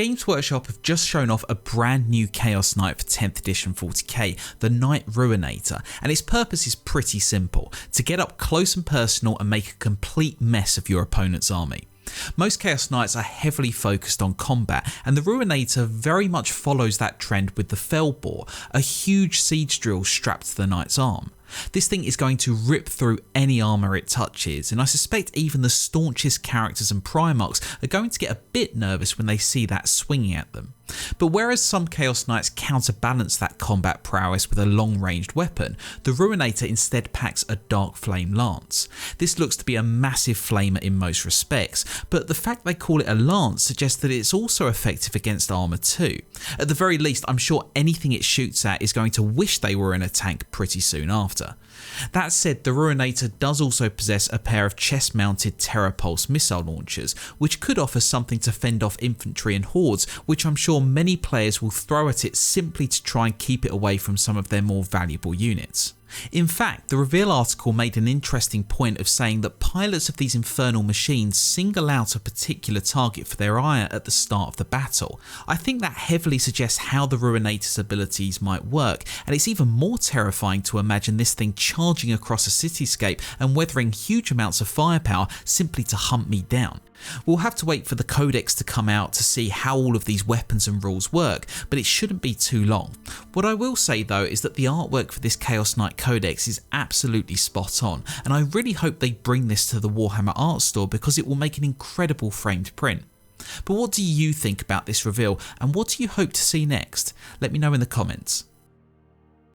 Games Workshop have just shown off a brand new Chaos Knight for 10th edition 40k, the Knight Ruinator, and its purpose is pretty simple: to get up close and personal and make a complete mess of your opponent's army. Most Chaos Knights are heavily focused on combat, and the Ruinator very much follows that trend with the Fellbore, a huge siege drill strapped to the Knight's arm. This thing is going to rip through any armour it touches, and I suspect even the staunchest characters and Primarchs are going to get a bit nervous when they see that swinging at them. But whereas some Chaos Knights counterbalance that combat prowess with a long-ranged weapon, the Ruinator instead packs a Dark Flame Lance. This looks to be a massive flamer in most respects, but the fact they call it a lance suggests that it's also effective against armour too. At the very least, I'm sure anything it shoots at is going to wish they were in a tank pretty soon after. That said, the Ruinator does also possess a pair of chest-mounted Terra Pulse missile launchers, which could offer something to fend off infantry and hordes, which I'm sure many players will throw at it simply to try and keep it away from some of their more valuable units. In fact, the reveal article made an interesting point of saying that pilots of these infernal machines single out a particular target for their ire at the start of the battle. I think that heavily suggests how the Ruinator's abilities might work, and it's even more terrifying to imagine this thing charging across a cityscape and weathering huge amounts of firepower simply to hunt me down. We'll have to wait for the codex to come out to see how all of these weapons and rules work, but it shouldn't be too long. What I will say though is that the artwork for this Chaos Knight codex is absolutely spot on, and I really hope they bring this to the Warhammer art store because it will make an incredible framed print. But what do you think about this reveal, and what do you hope to see next? Let me know in the comments.